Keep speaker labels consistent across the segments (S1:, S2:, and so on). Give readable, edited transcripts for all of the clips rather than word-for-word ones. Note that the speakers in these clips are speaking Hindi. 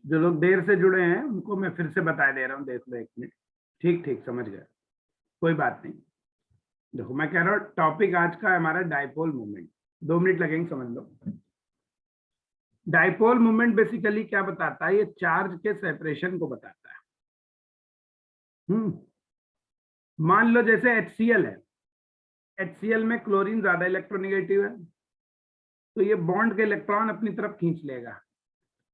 S1: जो लोग देर से जुड़े हैं उनको मैं फिर से बता दे रहा हूँ, देख लो 1 मिनट। ठीक ठीक, समझ गए, कोई बात नहीं। देखो मैं कह रहा हूँ टॉपिक आज का है हमारा डाइपोल मूवमेंट। 2 मिनट लगेंगे, समझ लो। डाइपोल मूवमेंट बेसिकली क्या बताता है? ये चार्ज के सेपरेशन को बताता है। मान लो जैसे HCl है, HCl में क्लोरीन ज्यादा इलेक्ट्रोनेगेटिव है, तो ये बॉन्ड के इलेक्ट्रॉन अपनी तरफ खींच लेगा,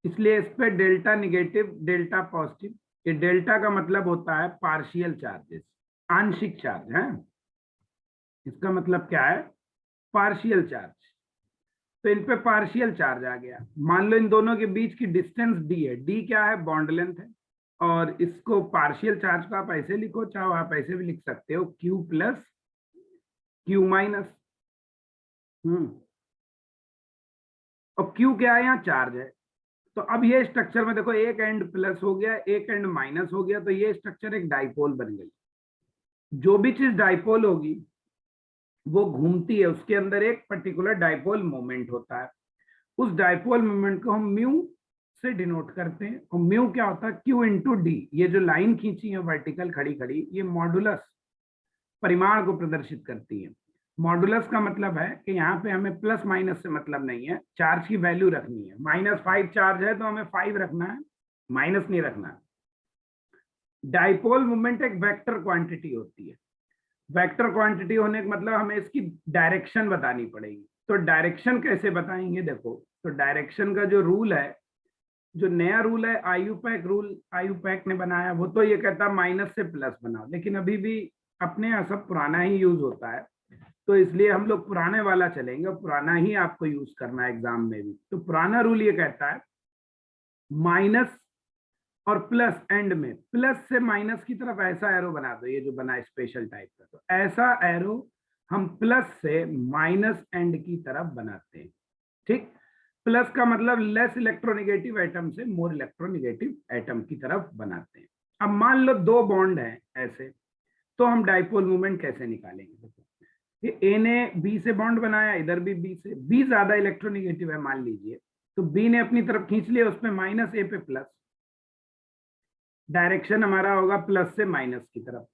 S1: इसलिए इस पे डेल्टा निगेटिव डेल्टा पॉजिटिव। ये डेल्टा का मतलब होता है पार्शियल चार्जेस, आंशिक चार्ज है। इसका मतलब क्या है? Partial charge. तो इन पे पार्शियल चार्ज आ गया। मान लो इन दोनों के बीच की डिस्टेंस डी है, डी क्या है? बॉन्ड लेंथ है। और इसको पार्शियल चार्ज को आप ऐसे लिखो, चाहो आप ऐसे भी लिख सकते हो, Q प्लस Q माइनस। और Q क्या है? यहाँ चार्ज है। तो अब ये स्ट्रक्चर में देखो, एक एंड प्लस हो गया, एक एंड माइनस हो गया, तो ये स्ट्रक्चर एक डाइपोल बन गई। जो भी चीज डाइपोल होगी वो घूमती है, उसके अंदर एक पर्टिकुलर डाइपोल मोमेंट होता है। उस डाइपोल मोमेंट को हम म्यू से डिनोट करते हैं। और म्यू क्या होता है? Q into D. ये जो लाइन खींची है वर्टिकल खड़ी खड़ी, ये मॉडुलस परिमाण को प्रदर्शित करती है। मॉडुलस का मतलब है कि यहाँ पे हमें प्लस माइनस से मतलब नहीं है, चार्ज की वैल्यू रखनी है। -5 चार्ज है तो हमें 5 रखना है, माइनस नहीं रखना है। डाइपोल मोमेंट एक वेक्टर क्वांटिटी होती है। वेक्टर क्वांटिटी होने का मतलब हमें इसकी डायरेक्शन बतानी पड़ेगी। तो डायरेक्शन कैसे बताएंगे? देखो, तो डायरेक्शन का जो रूल है, जो नया रूल है आयुपैक रूल, आयुपैक ने बनाया, वो तो ये कहता है माइनस से प्लस बनाओ, लेकिन अभी भी अपने यहाँ सब पुराना ही यूज होता है, तो इसलिए हम लोग पुराने वाला चलेंगे, पुराना ही आपको यूज करना है एग्जाम में भी। तो पुराना रूल ये कहता है माइनस और प्लस, एंड में प्लस से माइनस की तरफ ऐसा एरो बना दो, ये जो बना स्पेशल टाइप का, तो ऐसा एरो हम प्लस से माइनस एंड की तरफ बनाते हैं। ठीक, प्लस का मतलब लेस इलेक्ट्रोनेगेटिव एटम से मोर इलेक्ट्रोनेगेटिव एटम की तरफ बनाते हैं। अब मान लो दो बॉन्ड हैं ऐसे, तो हम डाइपोल मूवमेंट कैसे निकालेंगे? ये ए ने बी से बॉन्ड बनाया, इधर भी बी से, बी ज्यादा इलेक्ट्रोनेगेटिव है मान लीजिए, तो बी ने अपनी तरफ खींच लिया, उसमें माइनस, ए पे प्लस। डायरेक्शन हमारा होगा प्लस से माइनस की तरफ।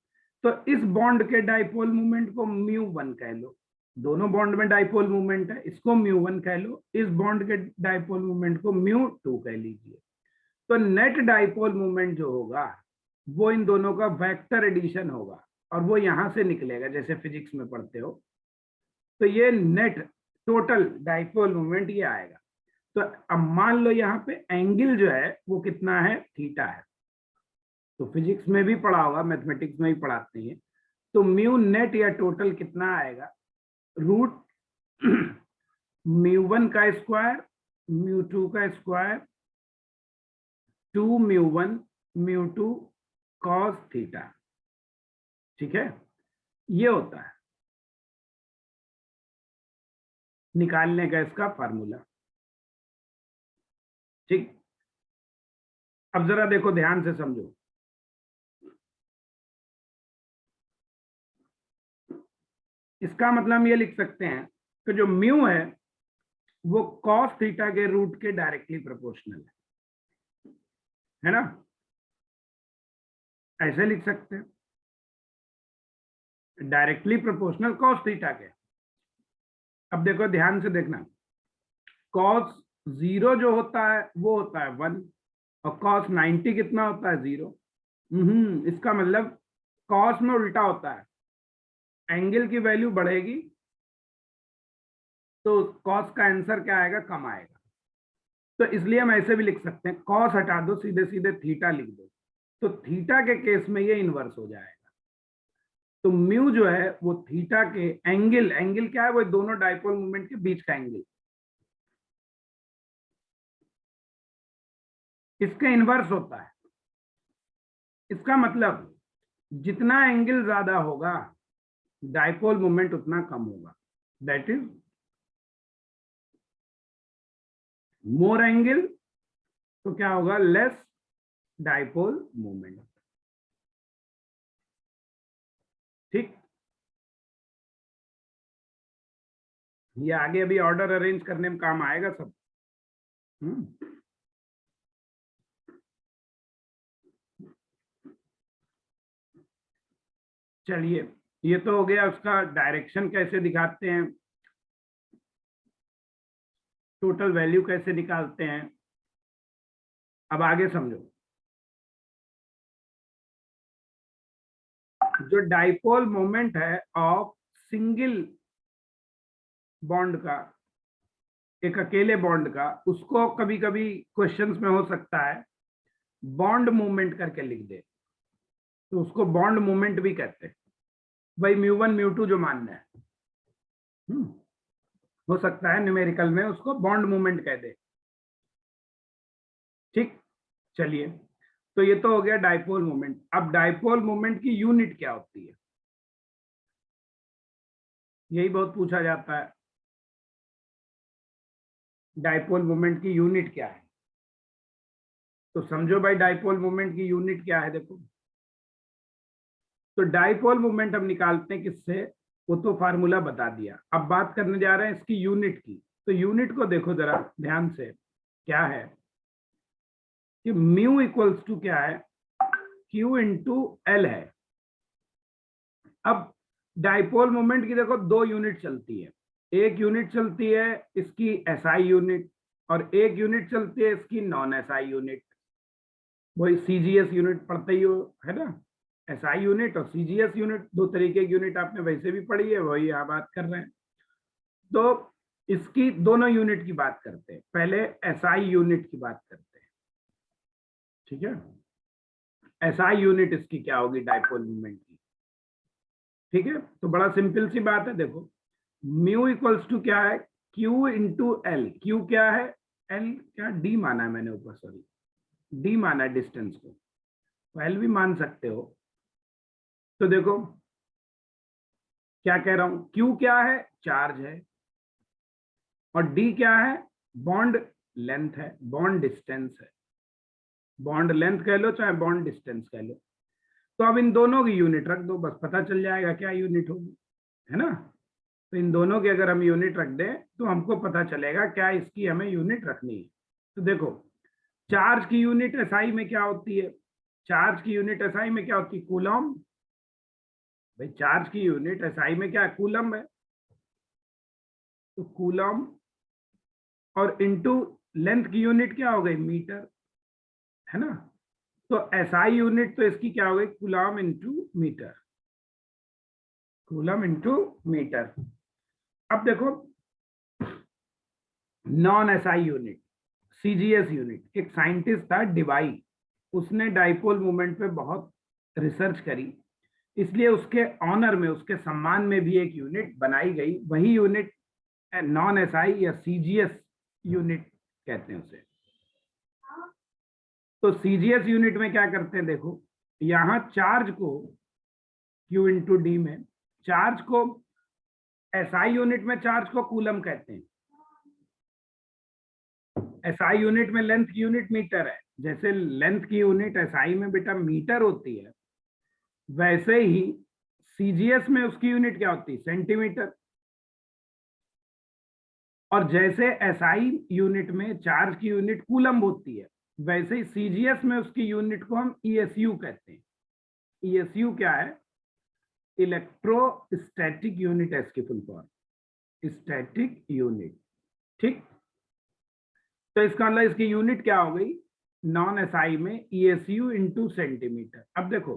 S1: तो इस बॉन्ड के डाइपोल मूवमेंट को μ1 कह लो। दोनों बॉन्ड में डाइपोल मूवमेंट है, इसको μ1 कह लो। इस बॉन्ड के डाइपोल मूवमेंट को μ2 कह लीजिए। तो नेट डाइपोल मूवमेंट जो होगा वो इन दोनों का वेक्टर एडिशन होगा, और वो यहां से निकलेगा जैसे फिजिक्स में पढ़ते हो। तो ये नेट टोटल डाइपोल मूवमेंट ये आएगा। तो अब मान लो यहाँ पे एंगल जो है वो कितना है? थीटा है। तो फिजिक्स में भी पढ़ा होगा, मैथमेटिक्स में भी पढ़ाते हैं। तो म्यू नेट या टोटल कितना आएगा? रूट μ1 का स्क्वायर, μ2 का स्क्वायर, 2μ1 μ2 कॉस थीटा। ठीक है, ये होता है निकालने का इसका फार्मूला। ठीक, अब जरा देखो, ध्यान से समझो। इसका मतलब हम ये लिख सकते हैं कि जो म्यू है वो कॉस थीटा के रूट के डायरेक्टली प्रोपोर्शनल है ना? ऐसे लिख सकते हैं, डायरेक्टली प्रोपोर्शनल कॉस थीटा के। अब देखो ध्यान से देखना, कॉस 0 जो होता है वो होता है 1, और कॉस 90 कितना होता है? 0। इसका मतलब कॉस में उल्टा होता है, एंगल की वैल्यू बढ़ेगी तो कॉस का आंसर क्या आएगा? कम आएगा। तो इसलिए हम ऐसे भी लिख सकते हैं, कॉस हटा दो, सीधे सीधे थीटा लिख दो, तो थीटा के केस में ये इनवर्स हो जाएगा। तो म्यू जो है वो थीटा के एंगल, एंगल क्या है? वो दोनों डाइपोल मूवमेंट के बीच का एंगल, इसका इनवर्स होता है। इसका मतलब जितना एंगल ज्यादा होगा डाइपोल मूवमेंट उतना कम होगा। दैट इज मोर एंगल, तो क्या होगा? Less dipole movement. ठीक, ये आगे अभी ऑर्डर अरेंज करने में काम आएगा सब। चलिए, ये तो हो गया, उसका डायरेक्शन कैसे दिखाते हैं, टोटल वैल्यू कैसे निकालते हैं। अब आगे समझो, जो डाइपोल मोमेंट है ऑफ सिंगल बॉन्ड का, एक अकेले बॉन्ड का, उसको कभी कभी क्वेश्चंस में हो सकता है बॉन्ड मूवमेंट करके लिख दे, तो उसको बॉन्ड मूवमेंट भी कहते हैं। वही म्यू1 म्यू2 जो मानना है, हो सकता है न्यूमेरिकल में उसको बॉन्ड मूवमेंट कह दे। ठीक, चलिए, तो ये तो हो गया डाइपोल मोमेंट। अब डाइपोल मोमेंट की यूनिट क्या होती है, यही बहुत पूछा जाता है, डाइपोल मोमेंट की यूनिट क्या है। तो समझो भाई, डाइपोल मोमेंट की यूनिट क्या है, देखो। तो डाइपोल मोमेंट हम निकालते हैं किससे, वो तो फार्मूला बता दिया। अब बात करने जा रहे हैं इसकी यूनिट की। तो यूनिट को देखो जरा ध्यान से, क्या है कि म्यू इक्वल्स टू क्या है, क्यू इंटू एल है। अब डाइपोल मोमेंट की देखो दो यूनिट चलती है, एक यूनिट चलती है इसकी एसआई यूनिट, और एक यूनिट चलती है इसकी नॉन एसआई यूनिट। वही सीजीएस यूनिट पढ़ते ही हो, है ना। एसआई यूनिट और सीजीएस यूनिट, दो तरीके की यूनिट आपने वैसे भी पढ़ी है, वही यहाँ बात कर रहे हैं। तो इसकी दोनों यूनिट की बात करते हैं, पहले एसआई यूनिट की बात करते हैं। ठीक है, एसआई यूनिट इसकी क्या होगी डाइपोल मोमेंट की। ठीक है, तो बड़ा सिंपल सी बात है, देखो म्यू इक्वल्स टू क्या है, क्यू इंटू एल। क्यू क्या है, एल क्या डी माना है मैंने ऊपर, सॉरी डी माना है डिस्टेंस को, एल भी मान सकते हो। तो देखो क्या कह रहा हूं, क्यू क्या है, चार्ज है, और डी क्या है, बॉन्ड लेंथ है, बॉन्ड डिस्टेंस है। बॉन्ड लेंथ कह लो चाहे बॉन्ड डिस्टेंस कह लो। तो अब इन दोनों की यूनिट रख दो, बस पता चल जाएगा क्या यूनिट होगी, है ना। तो इन दोनों की अगर हम यूनिट रख दें तो हमको पता चलेगा क्या इसकी हमें यूनिट रखनी है। तो देखो, चार्ज की यूनिट एसआई में क्या होती है, चार्ज की यूनिट एसआई में क्या होती है, कूलम। भाई चार्ज की यूनिट एसआई में क्या है, कूलम है। तो कूलम और इनटू लेंथ की यूनिट क्या हो गई, मीटर, है ना। तो एसआई यूनिट तो इसकी क्या हो गई, coulomb into metre, coulomb into metre. अब देखो non SI unit, CGS unit, एक साइंटिस्ट था डिवाई, उसने डाइपोल मूवमेंट पे बहुत रिसर्च करी, इसलिए उसके ऑनर में, उसके सम्मान में भी एक यूनिट बनाई गई। वही यूनिट नॉन एसआई या सीजीएस यूनिट कहते हैं उसे। तो सीजीएस यूनिट में क्या करते हैं, देखो यहां चार्ज को क्यू इंटू डी में, चार्ज को एसआई यूनिट में चार्ज को कूलम कहते हैं, एसआई यूनिट में लेंथ की यूनिट मीटर है। जैसे लेंथ की यूनिट एसआई में बेटा मीटर होती है, वैसे ही सीजीएस में उसकी यूनिट क्या होती है, सेंटीमीटर। और जैसे एसआई यूनिट में चार्ज की यूनिट कूलम होती है, वैसे ही सीजीएस में उसकी यूनिट को हम ईएसयू कहते हैं। ईएसयू क्या है, इलेक्ट्रोस्टैटिक यूनिट है इसकी फुल फॉर्म, स्टैटिक यूनिट। ठीक, तो इसका मतलब इसकी यूनिट क्या हो गई, नॉन एसआई में ईएसयू इंटू सेंटीमीटर। अब देखो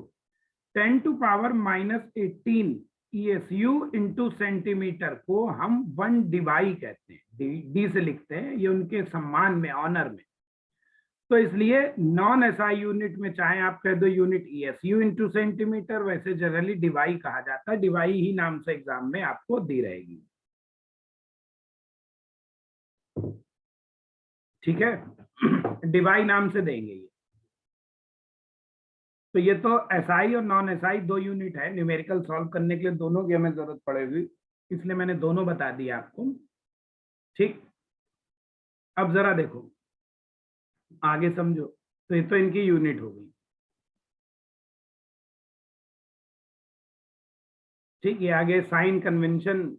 S1: 10⁻⁻18 ईएसयू इंटू सेंटीमीटर को हम 1 डिवाई कहते हैं, डी से लिखते हैं, ये उनके सम्मान में, ऑनर में। तो इसलिए नॉन एसआई यूनिट में चाहे आप कह दो यूनिट ईएसयू इंटू सेंटीमीटर, वैसे जनरली डिवाई कहा जाता है, डिवाई ही नाम से एग्जाम में आपको दी रहेगी। ठीक है, डिवाई नाम से देंगे ये। तो ये तो एसआई और नॉन एसआई दो यूनिट है, न्यूमेरिकल सॉल्व करने के लिए दोनों की हमें जरूरत पड़ेगी, इसलिए मैंने दोनों बता दिया आपको। ठीक, अब जरा देखो आगे समझो। तो ये तो इनकी यूनिट हो गई। ठीक है, आगे साइन कन्वेंशन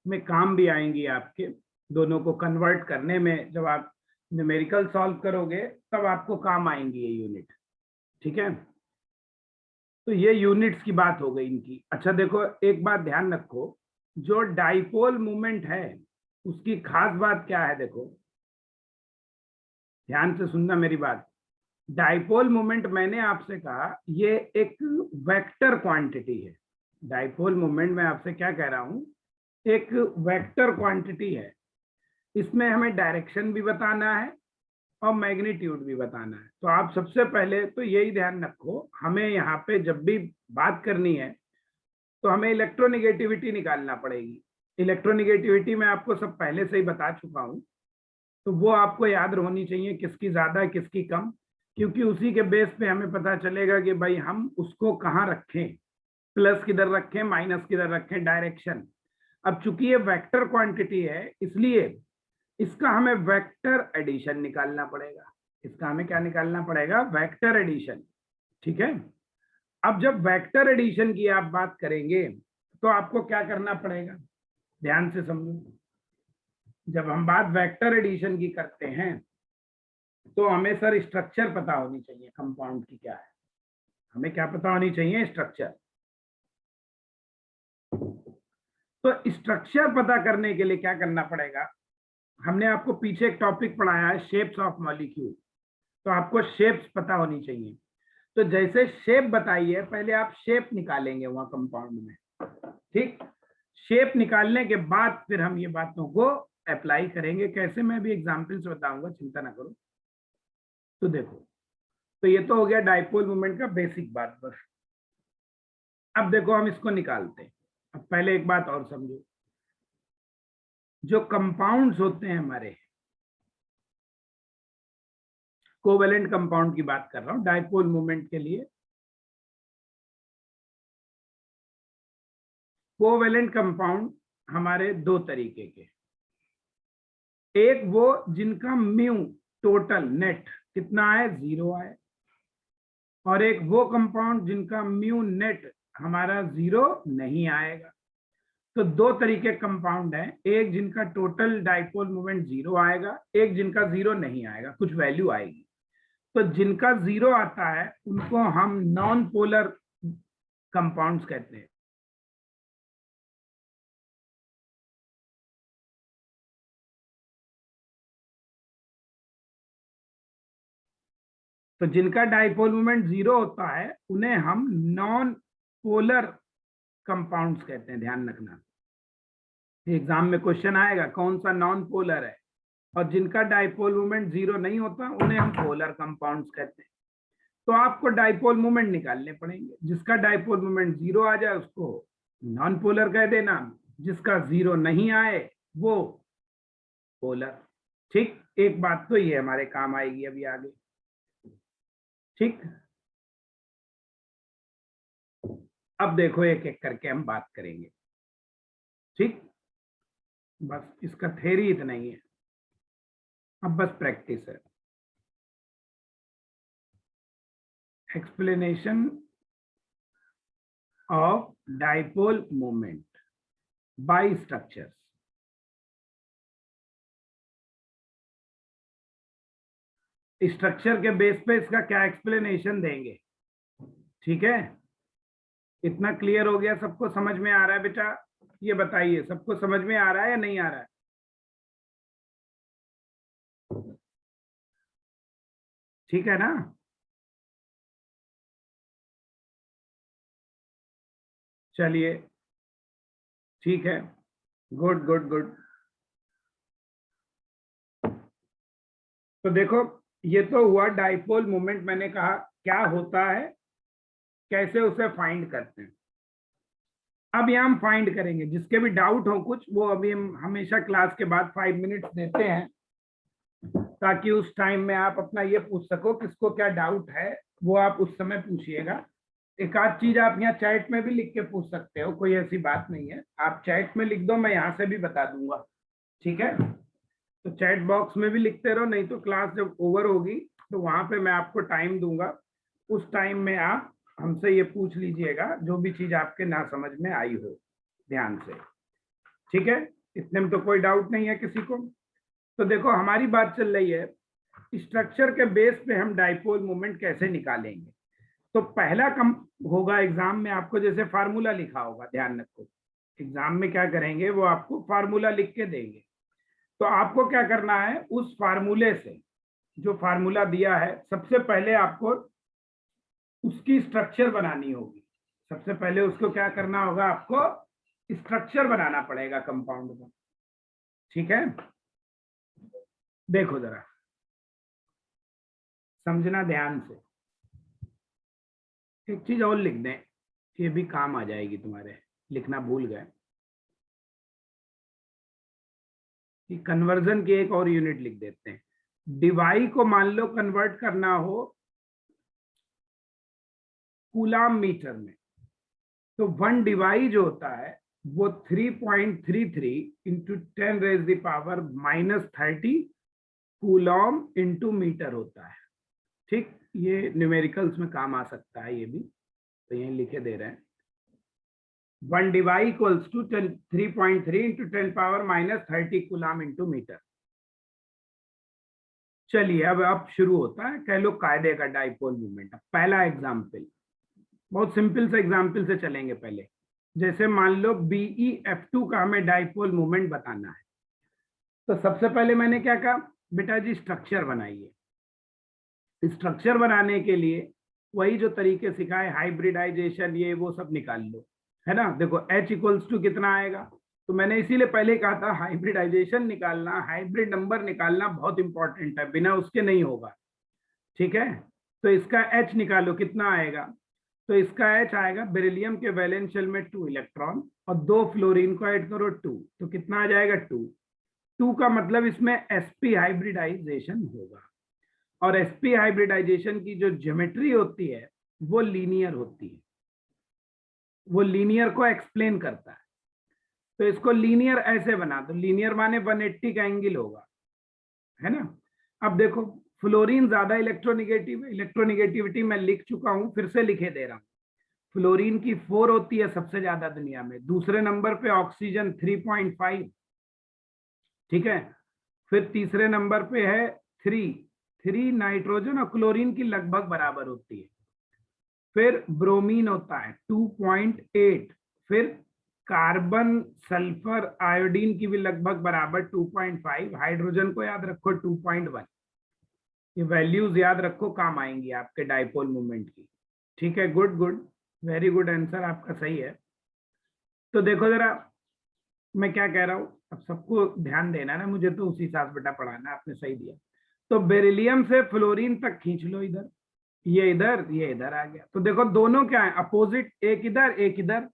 S1: में काम भी आएंगी आपके, दोनों को कन्वर्ट करने में, जब आप न्यूमेरिकल सॉल्व करोगे तब आपको काम आएंगी ये यूनिट। ठीक है, तो ये यूनिट्स की बात हो गई इनकी। अच्छा देखो एक बात ध्यान रखो, जो डाइपोल मोमेंट है उसकी खास बात क्या है, देखो ध्यान से सुनना मेरी बात। डाइपोल मोमेंट मैंने आपसे कहा ये एक वेक्टर क्वांटिटी है। डाइपोल मोमेंट मैं आपसे क्या कह रहा हूं, एक वेक्टर क्वांटिटी है। इसमें हमें डायरेक्शन भी बताना है और मैग्नीट्यूड भी बताना है। तो आप सबसे पहले तो यही ध्यान रखो, हमें यहाँ पे जब भी बात करनी है तो हमें इलेक्ट्रोनिगेटिविटी निकालना पड़ेगी। इलेक्ट्रोनिगेटिविटी मैं आपको सब पहले से ही बता चुका हूं, तो वो आपको याद होनी चाहिए किसकी ज्यादा किसकी कम, क्योंकि उसी के बेस पे हमें पता चलेगा कि भाई हम उसको कहाँ रखें, प्लस किधर रखें माइनस किधर रखें, डायरेक्शन। अब चूंकि ये वेक्टर क्वांटिटी है इसलिए इसका हमें वेक्टर एडिशन निकालना पड़ेगा। इसका हमें क्या निकालना पड़ेगा, वेक्टर एडिशन। ठीक है, अब जब वेक्टर एडिशन की आप बात करेंगे तो आपको क्या करना पड़ेगा, ध्यान से समझो। जब हम बात वेक्टर एडिशन की करते हैं तो हमें सर स्ट्रक्चर पता होनी चाहिए कंपाउंड की क्या है, हमें क्या पता होनी चाहिए, स्ट्रक्चर। तो स्ट्रक्चर पता करने के लिए क्या करना पड़ेगा, हमने आपको पीछे एक टॉपिक पढ़ाया है शेप्स ऑफ मॉलिक्यूल, तो आपको शेप्स पता होनी चाहिए। तो जैसे शेप बताइए, पहले आप शेप निकालेंगे वहां कंपाउंड में, ठीक। शेप निकालने के बाद फिर हम ये बातों को अप्लाई करेंगे, कैसे मैं भी एग्जाम्पल से बताऊंगा, चिंता ना करो। तो देखो, तो ये तो हो गया डाइपोल मोमेंट का बेसिक बात बस। अब देखो हम इसको निकालते हैं। अब पहले एक बात और समझो, जो कंपाउंड्स होते हैं हमारे, कोवेलेंट कंपाउंड की बात कर रहा हूं डाइपोल मोमेंट के लिए। कोवेलेंट कंपाउंड हमारे दो तरीके के, एक वो जिनका म्यू टोटल नेट कितना है, 0 है, और एक वो कंपाउंड जिनका म्यू नेट हमारा 0 नहीं आएगा। तो दो तरीके कंपाउंड हैं, एक जिनका टोटल डाइपोल मोमेंट 0 आएगा, एक जिनका 0 नहीं आएगा, कुछ वैल्यू आएगी। तो जिनका 0 आता है उनको हम नॉन पोलर कंपाउंड्स कहते हैं। तो जिनका डाइपोल मोमेंट 0 होता है उन्हें हम नॉन पोलर कंपाउंड्स कहते हैं, ध्यान रखना। एग्जाम में क्वेश्चन आएगा कौन सा नॉन पोलर है, और जिनका डाइपोल मोमेंट 0 नहीं होता उन्हें हम पोलर कंपाउंड्स कहते हैं। तो आपको डाइपोल मोमेंट निकालने पड़ेंगे, जिसका डाइपोल मोमेंट 0 आ जाए उसको नॉन पोलर कह देना, जिसका 0 नहीं आए वो पोलर। ठीक, एक बात तो ये हमारे काम आएगी अभी आगे। ठीक, अब देखो एक एक करके हम बात करेंगे। ठीक, बस इसका थ्योरी इतना ही है, अब बस प्रैक्टिस है। Explanation of dipole moment bye structures. Structure के बेस पे इसका क्या एक्सप्लेनेशन देंगे, ठीक है। इतना क्लियर हो गया, सबको समझ में आ रहा है बेटा, ये बताइए सबको समझ में आ रहा है या नहीं आ रहा है। ठीक है ना, चलिए ठीक है, गुड गुड गुड। तो देखो ये तो हुआ डाइपोल मोमेंट, मैंने कहा क्या होता है, कैसे उसे फाइंड करते हैं। अब ये हम फाइंड करेंगे, जिसके भी डाउट हो कुछ वो अभी हम हमेशा क्लास के बाद 5 मिनट्स देते हैं, ताकि उस टाइम में आप अपना ये पूछ सको किसको क्या डाउट है, वो आप उस समय पूछिएगा। एक आध चीज आप यहाँ चैट में भी लिख के पूछ सकते हो, कोई ऐसी बात नहीं है, आप चैट में लिख दो, मैं यहाँ से भी बता दूंगा। ठीक है, तो चैट बॉक्स में भी लिखते रहो, नहीं तो क्लास जब ओवर होगी तो वहां पे मैं आपको टाइम दूंगा, उस टाइम में आप हमसे ये पूछ लीजिएगा जो भी चीज आपके ना समझ में आई हो, ध्यान से। ठीक है, इतने में तो कोई डाउट नहीं है किसी को। तो देखो हमारी बात चल रही है स्ट्रक्चर के बेस पे हम डाइपोल मोमेंट कैसे निकालेंगे। तो पहला कम होगा एग्जाम में आपको, जैसे फार्मूला लिखा होगा, ध्यान रखो एग्जाम में क्या करेंगे वो आपको फार्मूला लिख के देंगे। तो आपको क्या करना है, उस फार्मूले से, जो फार्मूला दिया है, सबसे पहले आपको उसकी स्ट्रक्चर बनानी होगी। सबसे पहले उसको क्या करना होगा, आपको स्ट्रक्चर बनाना पड़ेगा कंपाउंड का। ठीक है, देखो जरा समझना ध्यान से। एक चीज और लिख दें, ये भी काम आ जाएगी तुम्हारे, लिखना भूल गए कि कन्वर्जन की एक और यूनिट लिख देते हैं। डिवाई को मान लो कन्वर्ट करना हो कूलाम मीटर में, तो 1 डिवाई जो होता है वो 3.33 इंटू 10⁻⁻30 कूलॉम इंटू मीटर होता है। ठीक, ये न्यूमेरिकल्स में काम आ सकता है ये भी, तो यहीं लिखे दे रहे हैं 1 debye equals to 3.3 into 10⁻⁻30 coulomb into metre. चलिए अब शुरू होता है, कह लो कायदे का डाइपोल मूवमेंट। पहला एग्जाम्पल, बहुत सिंपल से एग्जाम्पल से चलेंगे पहले। जैसे मान लो BeF2 का हमें डाइपोल मूवमेंट बताना है, तो सबसे पहले मैंने क्या कहा, बेटा जी स्ट्रक्चर बनाइए। स्ट्रक्चर बनाने के लिए वही जो तरीके सिखाए, हाइब्रिडाइजेशन, ये वो सब निकाल लो, है ना। देखो H इक्वल्स टू कितना आएगा, तो मैंने इसीलिए पहले कहा था हाइब्रिडाइजेशन निकालना, हाइब्रिड नंबर निकालना बहुत इंपॉर्टेंट है, बिना उसके नहीं होगा। ठीक है, तो इसका H निकालो, कितना आएगा, तो इसका H आएगा, बेरिलियम के वैलेंस शेल में 2 इलेक्ट्रॉन और 2 फ्लोरीन को ऐड करो 2, तो कितना आ जाएगा 2 का मतलब इसमें sp हाइब्रिडाइजेशन होगा। और sp हाइब्रिडाइजेशन की जो ज्योमेट्री होती है वो लीनियर होती है, वो लीनियर को एक्सप्लेन करता है। तो इसको लीनियर ऐसे बना दो, लीनियर माने 180 का एंगल होगा, है ना। अब देखो फ्लोरीन ज्यादा इलेक्ट्रोनिगेटिव है, इलेक्ट्रोनिगेटिविटी मैं लिख चुका हूं, फिर से लिखे दे रहा हूं। फ्लोरीन की 4 होती है सबसे ज्यादा दुनिया में, दूसरे नंबर पे ऑक्सीजन 3.5, ठीक है, फिर तीसरे नंबर पे है 3 नाइट्रोजन और क्लोरीन की लगभग बराबर होती है। फिर ब्रोमीन होता है 2.8, फिर कार्बन, सल्फर, आयोडीन की भी लगभग बराबर 2.5, हाइड्रोजन को याद रखो 2.1। ये वैल्यूज याद रखो, काम आएंगी आपके डाइपोल मूवमेंट की। ठीक है, good good, very good, answer आपका सही है। तो देखो जरा मैं क्या कह रहा हूं, अब सबको ध्यान देना ना, मुझे तो उसी हिसाब से बेटा पढ़ाना, आपने सही दिया। तो बेरिलियम से फ्लोरीन तक खींच लो इधर, ये इधर आ गया। तो देखो दोनों क्या है, अपोजिट, एक इधर एक इधर,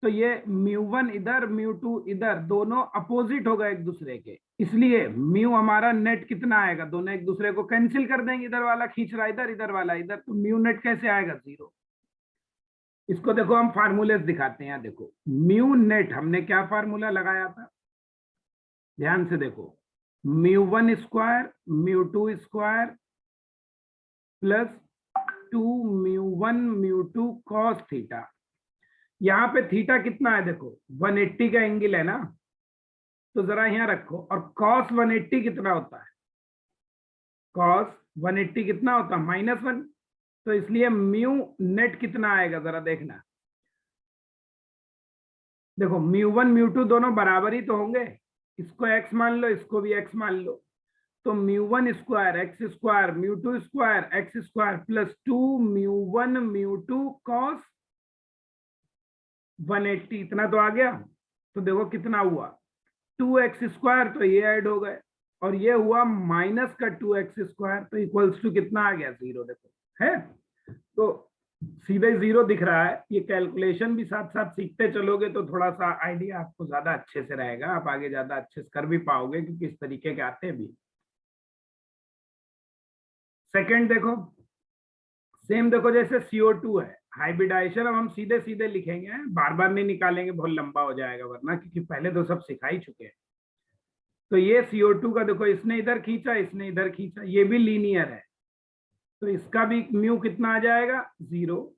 S1: तो ये μ1 इधर μ2 इधर, दोनों अपोजिट होगा एक दूसरे के, इसलिए म्यू हमारा नेट कितना आएगा, दोनों एक दूसरे को कैंसिल कर देंगे, इधर वाला खींच रहा इधर, इधर वाला इधर, तो म्यू नेट कैसे आएगा, 0। इसको देखो हम फार्मूले दिखाते हैं, देखो म्यू नेट हमने क्या फार्मूला लगाया था, ध्यान से देखो, μ1 square μ2 square plus 2 μ1 μ2 cos theta. यहाँ पे थीटा कितना है, देखो 180 का एंगल है ना, तो जरा यहाँ रखो, और कॉस 180 कितना होता है, कॉस 180 कितना होता है, -1, तो इसलिए म्यू नेट कितना आएगा, जरा देखना। देखो μ1 μ2 दोनों बराबर ही तो होंगे, इसको x मान लो, इसको भी x मान लो, तो μ1 square x square μ2 square x square plus 2 μ1 μ2 cos 180, इतना तो आ गया। तो देखो कितना हुआ, 2x स्क्वायर, तो ये ऐड हो गए, और ये हुआ माइनस का 2x स्क्वायर, तो इक्वल्स टू कितना आ गया, 0। देखो है, तो सीधे 0 दिख रहा है। ये कैलकुलेशन भी साथ साथ सीखते चलोगे तो थोड़ा सा आइडिया आपको ज्यादा अच्छे से रहेगा, आप आगे ज्यादा अच्छे से कर भी पाओगे, क्योंकि इस तरीके के आते भी। सेकंड देखो, सेम देखो, जैसे CO2 है, हाइब्रिडाइजेशन अब हम सीधे सीधे लिखेंगे, बार बार नहीं निकालेंगे, बहुत लंबा हो जाएगा वरना, क्योंकि पहले तो सब सिखा ही चुके हैं। तो ये CO2 का देखो, इसने इधर खींचा, इसने इधर खींचा, ये भी लीनियर है, तो इसका भी म्यू कितना आ जाएगा, 0।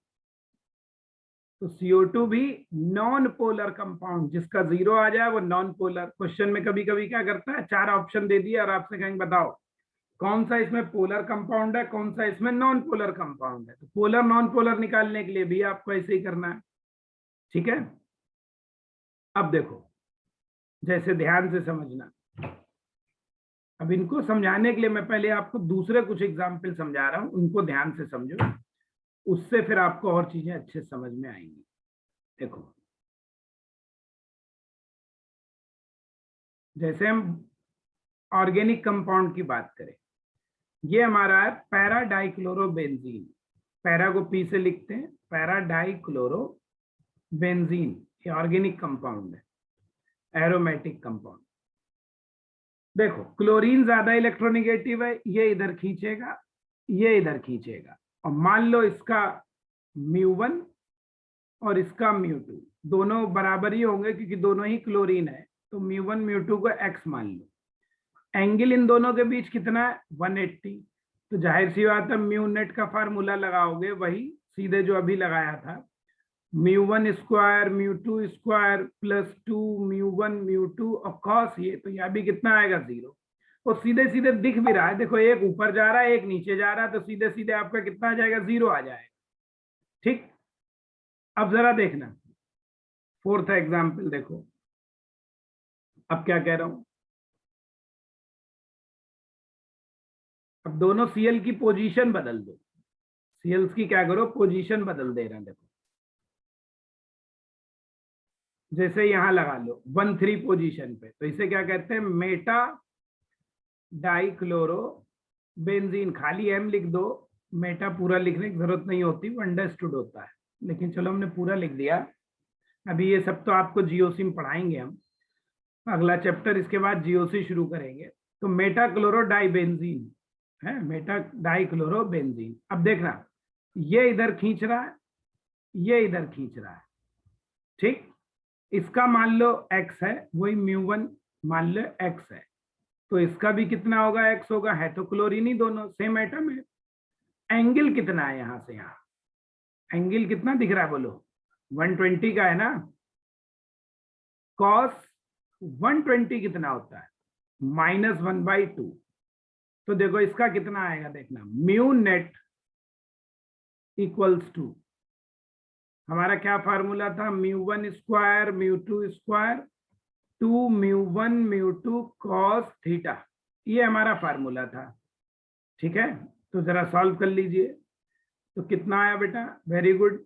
S1: तो CO2 भी नॉन पोलर कंपाउंड, जिसका 0 आ जाए वो नॉन पोलर। क्वेश्चन में कभी कभी क्या करता है, 4 ऑप्शन दे दिया और आपसे कहेंगे बताओ कौन सा इसमें पोलर कंपाउंड है, कौन सा इसमें नॉन पोलर कंपाउंड है। तो पोलर नॉन पोलर निकालने के लिए भी आपको ऐसे ही करना है, ठीक है। अब देखो, जैसे ध्यान से समझना, अब इनको समझाने के लिए मैं पहले आपको दूसरे कुछ एग्जाम्पल समझा रहा हूं, उनको ध्यान से समझो, उससे फिर आपको और चीजें अच्छे समझ में आएंगी। देखो, जैसे हम ऑर्गेनिक कंपाउंड की बात करें, ये हमारा है पैरा डाइक्लोरोबेंजीन। पैरा को पी से लिखते हैं, पैरा डाइक्लोरोबेंजीन, ये ऑर्गेनिक कंपाउंड है, एरोमेटिक कंपाउंड। देखो, क्लोरीन ज्यादा इलेक्ट्रोनेगेटिव है, ये इधर खींचेगा, ये इधर खींचेगा, और मान लो इसका μ1 और इसका μ2 दोनों बराबर ही होंगे क्योंकि दोनों ही क्लोरीन है, तो μ1 μ2 को x मान लो। एंगल इन दोनों के बीच कितना है, 180। तो जाहिर सी बात है म्यू नेट का फार्मूला लगाओगे वही सीधे जो अभी लगाया था, μ1 स्क्वायर μ2 स्क्वायर प्लस 2 μ1 μ2 और कॉस ये, तो यहाँ भी कितना आएगा 0। और सीधे सीधे दिख भी रहा है, देखो एक ऊपर जा रहा है एक नीचे जा रहा है, तो सीधे सीधे आपका कितना आ जाएगा, 0 आ जाएगा, ठीक। अब जरा देखना फोर्थ एग्जाम्पल, देखो अब क्या कह रहा हूं। अब दोनों सीएल की पोजीशन बदल दो, सीएल्स की क्या करो, पोजीशन बदल दे रहे हैं। देखो जैसे यहां लगा लो 1,3 पोजीशन पे, तो इसे क्या कहते हैं, मेटा डाइक्लोरो बेंजीन। खाली एम लिख दो, मेटा पूरा लिखने की जरूरत नहीं होती, वो अंडरस्टूड होता है, लेकिन चलो हमने पूरा लिख दिया। अभी ये सब तो आपको जीओसी में पढ़ाएंगे हम, अगला चैप्टर इसके बाद जीओसी शुरू करेंगे। तो मेटा क्लोरो डाइबेंजीन है, मेटा डाइक्लोरो बेंजीन। अब देखना, ये इधर खींच रहा है, ये इधर खींच रहा है, ठीक। इसका मान लो x है, वही μ1 मान लो x है, तो इसका भी कितना होगा, x होगा, है तो क्लोरीन ही दोनों, सेम एटम है। एंगल कितना है यहां से यहां, एंगल कितना दिख रहा है बोलो, 120 का है ना। cos 120 कितना होता है, -1/2। तो देखो इसका कितना आएगा, देखना, म्यू नेट इक्वल्स टू, हमारा क्या फार्मूला था, μ1 स्क्वायर μ2 स्क्वायर 2 μ1 μ2 cos थीटा, ये हमारा फार्मूला था, ठीक है। तो जरा सॉल्व कर लीजिए, तो कितना आया बेटा, वेरी गुड।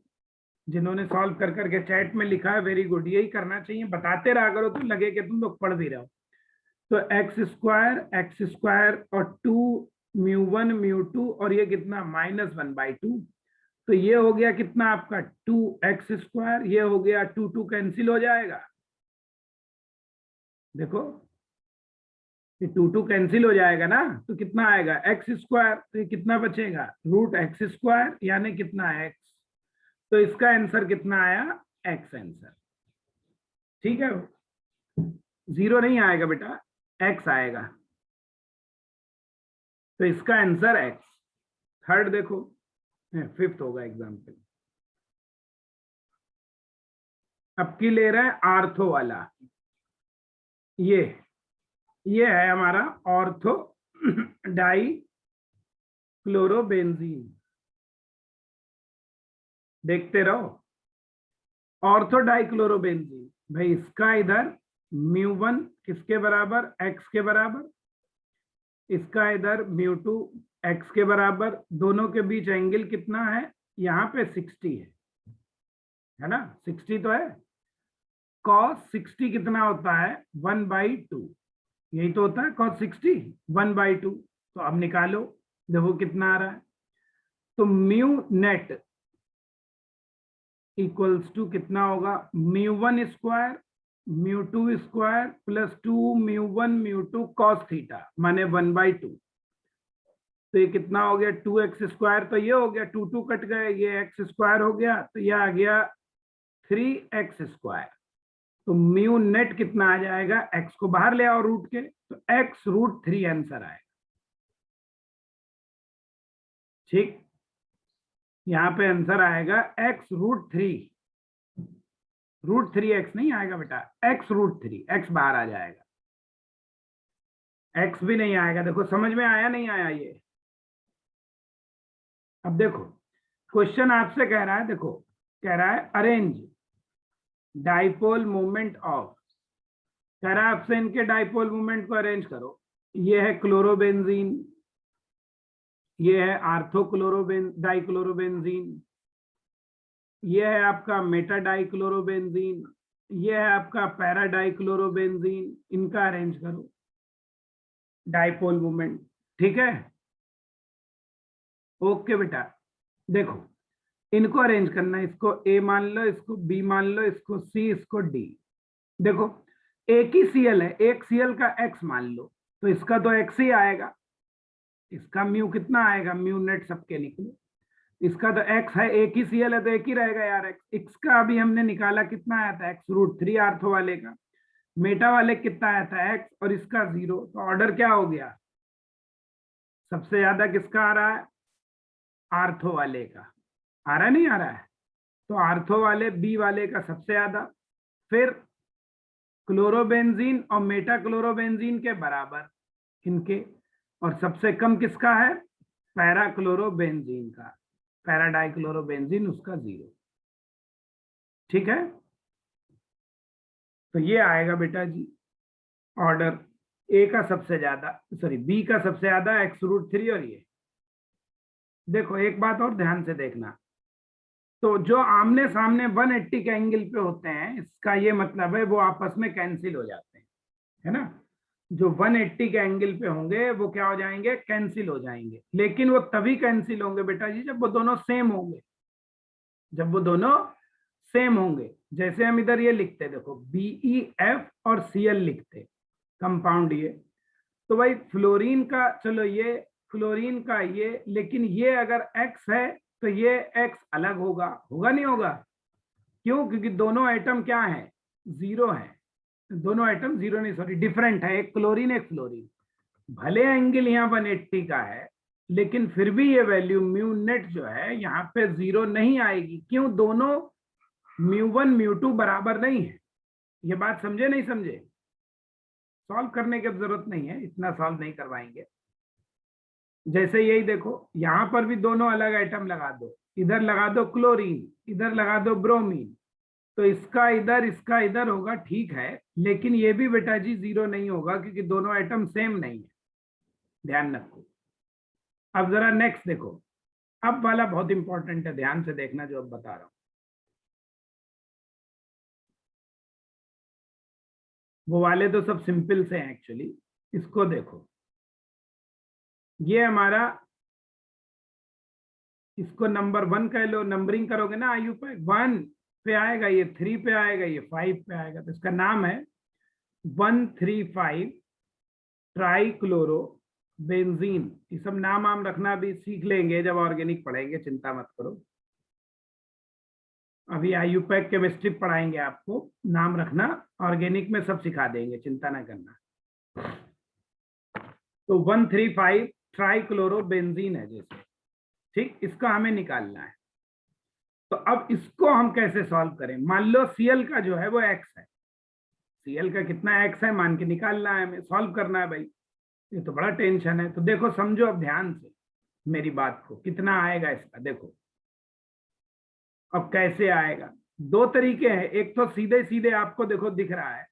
S1: जिन्होंने सॉल्व कर करके चैट में लिखा है वेरी गुड, यही करना चाहिए, बताते रहा करो तो लगे कि तुम लोग पढ़ भी रहे हो। तो x स्क्वायर और 2 μ1 μ2 और ये कितना -1/2, तो ये हो गया कितना आपका 2x स्क्वायर, ये हो गया 2 कैंसिल हो जाएगा, देखो ये 2 कैंसिल हो जाएगा ना, तो कितना आएगा x स्क्वायर, तो ये कितना बचेगा, √x स्क्वायर, यानी कितना x, तो इसका आंसर कितना आया, x आंसर, ठीक है। 0 नहीं आएगा बेटा, x आएगा, तो इसका आंसर x। थर्ड देखो, फिफ्थ होगा एग्जाम्पल, अब की ले रहा है आर्थो वाला, ये है हमारा ऑर्थो डाई क्लोरोबेंजीन, देखते रहो, ऑर्थो डाई क्लोरोबेंजीन। भाई इसका इधर μ1 किसके बराबर, x के बराबर, इसका इधर μ2 x के बराबर, दोनों के बीच एंगल कितना है, यहाँ पे 60 है ना, 60 तो है। cos 60 कितना होता है, 1/2, यही तो होता है cos 60 1/2। तो अब निकालो, देखो कितना आ रहा है, तो म्यू नेट इक्वल्स टू कितना होगा, μ1 square μ2 square plus 2 μ1 μ2 cos theta माने 1/2। तो ये कितना हो गया, 2x स्क्वायर, तो ये हो गया 2 कट गए, ये x स्क्वायर हो गया, तो ये आ गया 3x स्क्वायर। तो म्यू नेट कितना आ जाएगा, x को बाहर ले आओ रूट के, तो x √3 आंसर आएगा, ठीक। यहाँ पे आंसर आएगा x √3 x नहीं आएगा बेटा, x √3, x बाहर आ जाएगा, एक्स भी नहीं आएगा। देखो समझ में आया नहीं आया ये? अब देखो क्वेश्चन आपसे कह रहा है, देखो कह रहा है अरेंज डाइपोल मोमेंट ऑफ, कह रहा है आपसे इनके डाइपोल मोमेंट को अरेंज करो। ये है क्लोरोबेंजीन, ये है डाइक्लोरोबेंजीन, ये है आपका मेटा डाइक्लोरोबेंजीन, ये है आपका पैरा डाइक्लोरोबेंजीन। इनका अरेंज करो डाइपोल मोमेंट। ठीक है, ओके बेटा। देखो इनको अरेंज करना है, इसको ए मान लो, इसको बी मान लो, इसको सी, इसको डी। देखो एक ही सीएल है, एक सीएल का एक्स मान लो, तो इसका तो एक्स ही आएगा। इसका म्यू कितना आएगा, म्यू नेट सबके निकले, इसका तो एक्स है, एक ही सीएल है तो एक ही रहेगा यार एक्स। एक्स का अभी हमने निकाला कितना आया था, एक्स√3 आर्थो वाले का। मेटा वाले कितना आया था, एक्स, और इसका 0। तो ऑर्डर क्या हो गया, सबसे ज्यादा किसका आ रहा है, आर्थो वाले का। आ रहा है नहीं आ रहा है? तो आर्थो वाले बी वाले का सबसे ज्यादा, फिर क्लोरोबेंजीन और मेटा क्लोरोबेंजीन के बराबर इनके, और सबसे कम किसका है, पैरा क्लोरोबेंजीन का, पैरा डाइक्लोरोबेंजीन उसका 0। ठीक है, तो ये आएगा बेटा जी ऑर्डर, ए का सबसे ज्यादा, सॉरी बी का सबसे ज्यादा एक्स√3। और ये देखो एक बात और ध्यान से देखना, तो जो आमने सामने 180 के एंगल पे होते हैं, इसका ये मतलब है वो आपस में कैंसिल हो जाते हैं, है ना। जो 180 के एंगल पे होंगे वो क्या हो जाएंगे, कैंसिल हो जाएंगे। लेकिन वो तभी कैंसिल होंगे बेटा जी जब वो दोनों सेम होंगे, जब वो दोनों सेम होंगे। जैसे हम इधर ये लिखते, देखो BeF और Cl लिखते कंपाउंड ये, तो भाई फ्लोरीन का, चलो ये फ्लोरीन का ये, लेकिन ये अगर X है तो ये X अलग होगा, होगा नहीं होगा? क्यों? क्योंकि दोनों एटम क्या है, 0 है। दोनों एटम 0 नहीं, सॉरी डिफरेंट है, एक क्लोरीन एक फ्लोरीन। भले एंगल यहाँ 180 का है, लेकिन फिर भी ये वैल्यू म्यू नेट जो है यहाँ पे 0 नहीं आएगी। क्यों? दोनों μ1 μ2 बराबर नहीं है। ये बात समझे नहीं समझे? सॉल्व करने की जरूरत नहीं है, इतना सॉल्व नहीं करवाएंगे। जैसे यही देखो, यहां पर भी दोनों अलग आइटम लगा दो, इधर लगा दो क्लोरीन, इधर लगा दो ब्रोमीन, तो इसका इधर होगा, ठीक है। लेकिन ये भी बेटा जी 0 नहीं होगा क्योंकि दोनों आइटम सेम नहीं है, ध्यान रखो। अब जरा नेक्स्ट देखो, अब वाला बहुत इंपॉर्टेंट है, ध्यान से देखना जो अब बता रहा हूं। वो वाले तो सब सिंपल से हैं एक्चुअली, इसको देखो। ये हमारा, इसको नंबर 1 कह लो, नंबरिंग करोगे ना आयु पे, 1 पे आएगा, ये 3 पे आएगा, ये 5 पे आएगा। तो इसका नाम है 135 ट्राइक्लोरो बेंजीन। ये सब नाम आम रखना भी सीख लेंगे जब ऑर्गेनिक पढ़ेंगे, चिंता मत करो। अभी आयुपैक केमिस्ट्री पढ़ाएंगे आपको, नाम रखना, ऑर्गेनिक में सब सिखा देंगे, चिंता ना करना। तो 135 ट्राइक्लोरोबेंजीन है जैसे, ठीक, इसका हमें निकालना है। तो अब इसको हम कैसे सॉल्व करें? मान लो Cl का जो है वो x है, Cl का कितना x है मान के निकालना है हमें, सॉल्व करना है भाई। ये तो बड़ा टेंशन है। तो देखो समझो अब ध्यान से मेरी बात को, कितना आएगा इसका देखो। अब कैसे आएगा, दो तरीके हैं। एक तो सीधे सीधे आपको देखो दिख रहा है,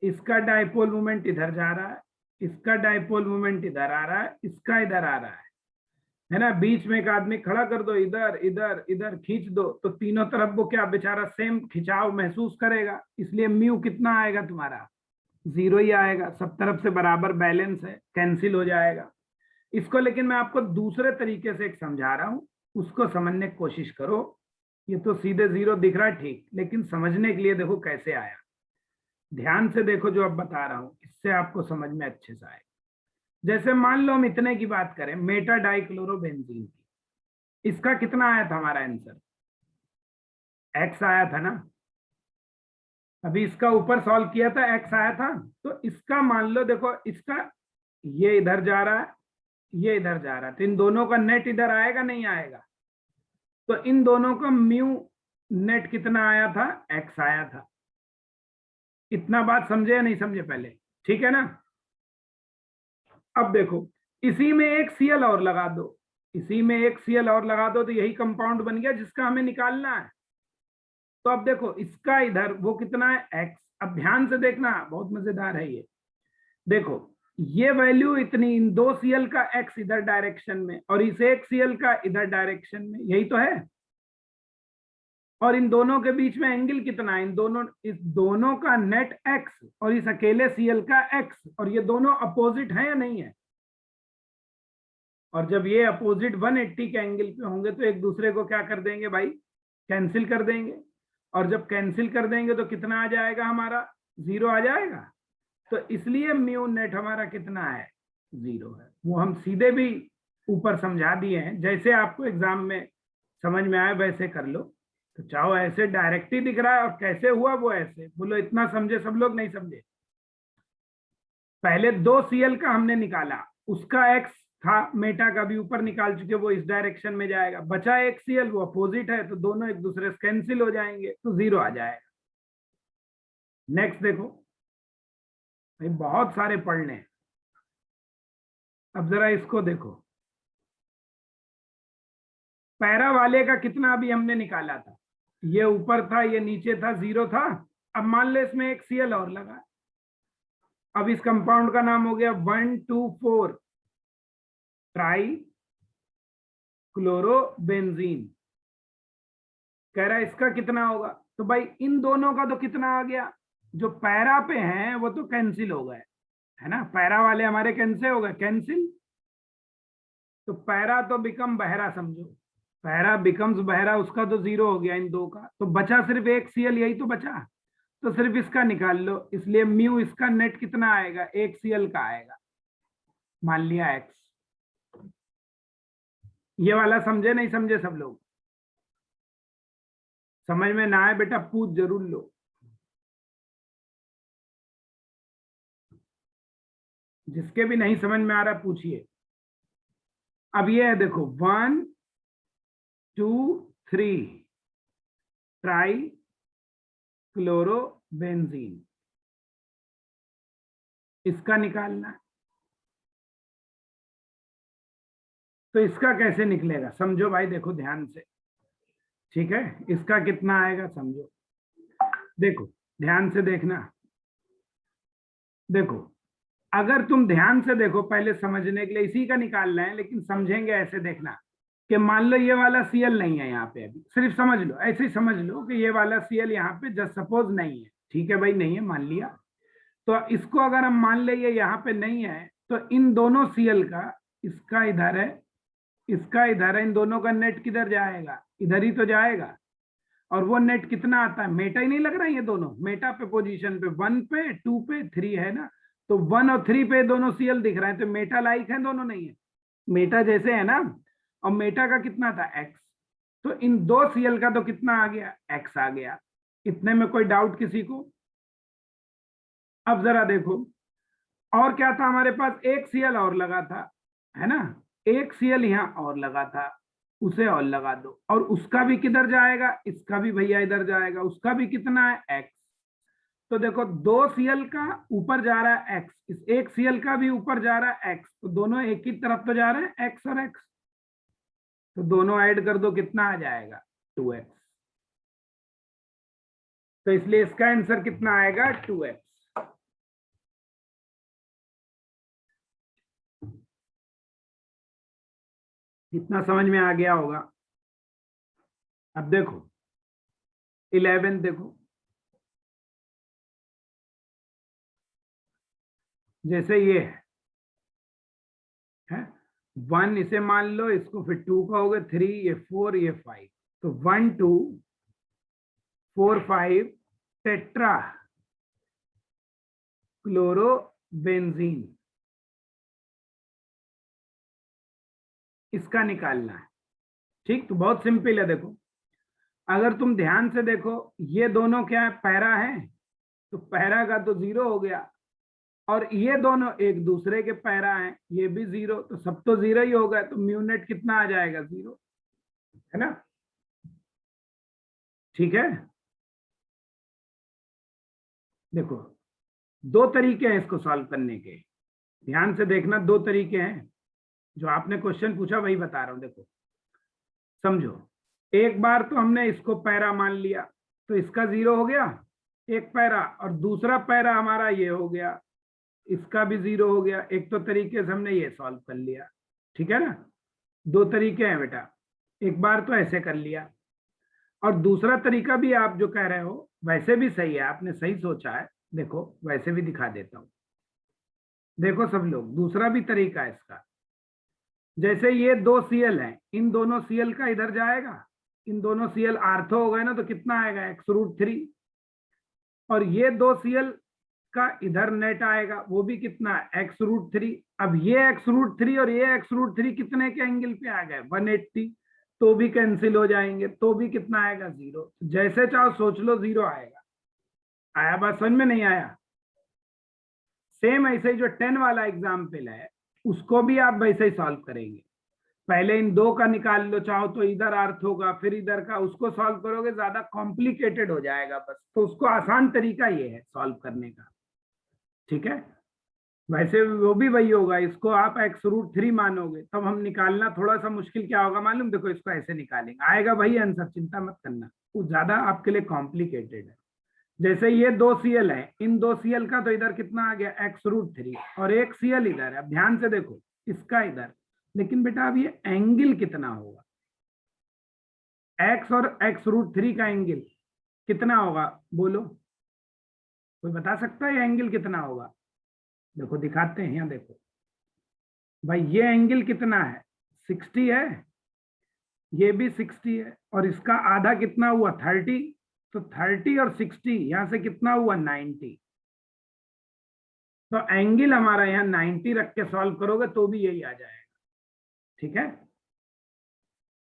S1: इसका डाइपोल मोमेंट इधर जा रहा है, इसका डाइपोल मोमेंट इधर आ रहा है, इसका इधर आ रहा है ना। बीच में एक आदमी खड़ा कर दो, इधर इधर इधर खींच दो, तो तीनों तरफ वो क्या बेचारा सेम खिंचाव महसूस करेगा। इसलिए म्यू कितना आएगा तुम्हारा, 0 ही आएगा। सब तरफ से बराबर बैलेंस है, कैंसिल हो जाएगा इसको। लेकिन मैं आपको दूसरे तरीके से एक समझा रहा हूं, उसको समझने की कोशिश करो। ये तो सीधे 0 दिख रहा है, ठीक, लेकिन समझने के लिए देखो कैसे आया। ध्यान से देखो जो अब बता रहा हूं, इससे आपको समझ में अच्छे से आएगा। जैसे मान लो हम इतने की बात करें, मेटा डाइक्लोरोबेंजीन की, इसका कितना आया था हमारा आंसर, एक्स आया था ना। अभी इसका ऊपर सॉल्व किया था, एक्स आया था। तो इसका मान लो देखो, इसका ये इधर जा रहा है, ये इधर जा रहा है, तो इन दोनों का नेट इधर आएगा नहीं आएगा? तो इन दोनों का म्यू नेट कितना आया था, एक्स आया था। इतना बात समझे या नहीं समझे पहले? ठीक है ना। अब देखो इसी में एक सीएल और लगा दो, इसी में एक सीएल और लगा दो, तो यही कंपाउंड बन गया जिसका हमें निकालना है। तो अब देखो इसका इधर वो कितना है एक्स। अब ध्यान से देखना, बहुत मजेदार है ये। देखो ये वैल्यू इतनी, इन दो सीएल का एक्स इधर डायरेक्शन में और इस एक सीएल का इधर डायरेक्शन में, यही तो है। और इन दोनों के बीच में एंगल कितना है, इन दोनों, इस दोनों का नेट एक्स और इस अकेले सीएल का एक्स, और ये दोनों अपोजिट है या नहीं है। और जब ये अपोजिट 180 के एंगल पे होंगे तो एक दूसरे को क्या कर देंगे भाई, कैंसिल कर देंगे। और जब कैंसिल कर देंगे तो कितना आ जाएगा हमारा, 0 आ जाएगा। तो इसलिए म्यू नेट हमारा कितना है, 0 है। वो हम सीधे भी ऊपर समझा दिए हैं, जैसे आपको एग्जाम में समझ में आए वैसे कर लो। तो चाहो ऐसे डायरेक्ट ही दिख रहा है, और कैसे हुआ वो ऐसे बोलो, इतना समझे सब लोग, नहीं समझे। पहले 2 सीएल का हमने निकाला, उसका एक्स था, मेटा का भी ऊपर निकाल चुके, वो इस डायरेक्शन में जाएगा। बचा एक सीएल, वो अपोजिट है, तो दोनों एक दूसरे से कैंसिल हो जाएंगे, तो 0 आ जाएगा। नेक्स्ट देखो भाई, बहुत सारे पढ़ने हैं। अब जरा इसको देखो, पैरा वाले का कितना अभी हमने निकाला था, ये ऊपर था ये नीचे था, 0 था। अब मान ले इसमें एक सीएल और लगा, अब इस कंपाउंड का नाम हो गया 1,2,4 ट्राई क्लोरोबेंजीन। कह रहा है इसका कितना होगा, तो भाई इन दोनों का तो कितना आ गया, जो पैरा पे हैं वो तो कैंसिल हो गए, है ना, पैरा वाले हमारे कैंसिल हो गए, कैंसिल। तो पैरा तो बिकम बहरा समझो, पैरा बिकम्स बहरा, उसका तो 0 हो गया इन दो का, तो बचा सिर्फ एक सीएल, यही तो बचा। तो सिर्फ इसका निकाल लो, इसलिए म्यू इसका नेट कितना आएगा, एक सीएल का आएगा, मान लिया एक्स। ये वाला समझे नहीं समझे सब लोग, समझ में ना आए बेटा पूछ जरूर लो, जिसके भी नहीं समझ में आ रहा पूछिए। अब ये है देखो 1 2 3 ट्राई क्लोरोबेंजीन, इसका निकालना है। तो इसका कैसे निकलेगा समझो भाई, देखो ध्यान से, ठीक है, इसका कितना आएगा समझो, देखो ध्यान से देखना। देखो अगर तुम ध्यान से देखो, पहले समझने के लिए इसी का निकालना है, लेकिन समझेंगे ऐसे, देखना कि मान लो ये वाला सीएल नहीं है यहाँ पे, अभी सिर्फ समझ लो, ऐसे ही समझ लो कि ये वाला सीएल यहाँ पे जस्ट सपोज नहीं है, ठीक है भाई, नहीं है मान लिया। तो इसको अगर हम मान ले ये यहाँ पे नहीं है, तो इन दोनों सीएल का, इसका इधर है इसका इधर है, इन दोनों का नेट किधर जाएगा, इधर ही तो जाएगा। और वो नेट कितना आता है, मेटा ही नहीं लग रहा है, ये दोनों मेटा पे पोजीशन पे 1 पे 2 पे 3 है ना, तो 1 और 3 पे दोनों सीएल दिख रहे हैं, तो मेटा लाइक है दोनों, नहीं है मेटा जैसे है ना। और मेटा का कितना था एक्स, तो इन दो सीएल का तो कितना आ गया, एक्स आ गया। इतने में कोई डाउट किसी को। अब जरा देखो, और क्या था हमारे पास, एक सीएल और लगा था, है ना, एक सीएल यहां और लगा था, उसे और लगा दो, और उसका भी किधर जाएगा, इसका भी भैया इधर जाएगा, उसका भी कितना है एक्स। तो देखो 2 सीएल का ऊपर जा रहा है एक्स, इस एक सीएल का भी ऊपर जा रहा है एक्स, तो दोनों एक ही तरफ तो जा रहे हैं एक्स और एक्स, तो दोनों ऐड कर दो, कितना आ जाएगा 2x। तो इसलिए इसका आंसर कितना आएगा 2x। इतना समझ में आ गया होगा। अब देखो 11 देखो, जैसे ये है 1, इसे मान लो, इसको फिर 2 कहोगे, 3, ये 4, ये 5, तो 1 2 4 5 टेट्रा क्लोरोबेंजीन, इसका निकालना है। ठीक, तो बहुत सिंपल है। देखो अगर तुम ध्यान से देखो, ये दोनों क्या है, पैरा है, तो पैरा का तो 0 हो गया, और ये दोनों एक दूसरे के पैरा हैं, ये भी 0, तो सब तो 0 ही होगा, तो म्यूनेट कितना आ जाएगा 0, है ना, ठीक है। देखो 2 तरीके हैं इसको सॉल्व करने के। ध्यान से देखना, दो तरीके हैं, जो आपने क्वेश्चन पूछा वही बता रहा हूं। देखो समझो, एक बार तो हमने इसको पैरा मान लिया, तो इसका 0 हो गया एक पैरा, और दूसरा पैरा हमारा ये हो गया, इसका भी 0 हो गया। एक तो तरीके से हमने ये सॉल्व कर लिया, ठीक है ना। दो तरीके हैं बेटा, एक बार तो ऐसे कर लिया, और दूसरा तरीका भी आप जो कह रहे हो वैसे भी सही है, आपने सही सोचा है। देखो वैसे भी दिखा देता हूं, देखो सब लोग, दूसरा भी तरीका है इसका। जैसे ये दो सीएल हैं, इन दोनों सीएल का इधर जाएगा, इन दोनों सीएल आर्थो हो गए ना, तो कितना आएगा x√3, और ये दो सीएल का इधर नेट आएगा, वो भी कितना है x√3। अब ये x√3 और ये x√3 कितने के एंगल पे आ गए 180, तो भी कैंसिल हो जाएंगे, तो भी कितना आएगा 0। जैसे चाहो सोच लो 0 आएगा। आया बात समझ में? नहीं आया? सेम ऐसे ही जो 10 वाला एग्जाम्पल है उसको भी आप वैसे ही सॉल्व करेंगे। पहले इन दो का निकाल लो, चाहो तो इधर अर्थ होगा, फिर इधर का, उसको सॉल्व करोगे ज्यादा कॉम्प्लिकेटेड हो जाएगा बस, तो उसको आसान तरीका ये है सॉल्व करने का, ठीक है। वैसे वो भी वही होगा, इसको आप x√3 मानोगे तब हम निकालना थोड़ा सा मुश्किल क्या होगा मालूम, देखो इसको ऐसे निकालेंगे, आएगा वही आंसर, चिंता मत करना, वो ज्यादा आपके लिए कॉम्प्लिकेटेड है। जैसे ये दो सीएल है, इन दो सीएल का तो इधर कितना आ गया x√3, और एक सीएल इधर है। अब ध्यान से देखो इसका इधर, लेकिन बेटा अब ये एंगल कितना होगा, x और x√3 का एंगल कितना होगा बोलो, कोई बता सकता है ये एंगल कितना होगा? देखो दिखाते हैं, यहाँ देखो भाई, ये एंगल कितना है 60 है, ये भी 60 है, और इसका आधा कितना हुआ 30, तो 30 और 60 यहां से कितना हुआ 90, तो एंगल हमारा यहाँ 90 रख के सॉल्व करोगे तो भी यही आ जाएगा, ठीक है।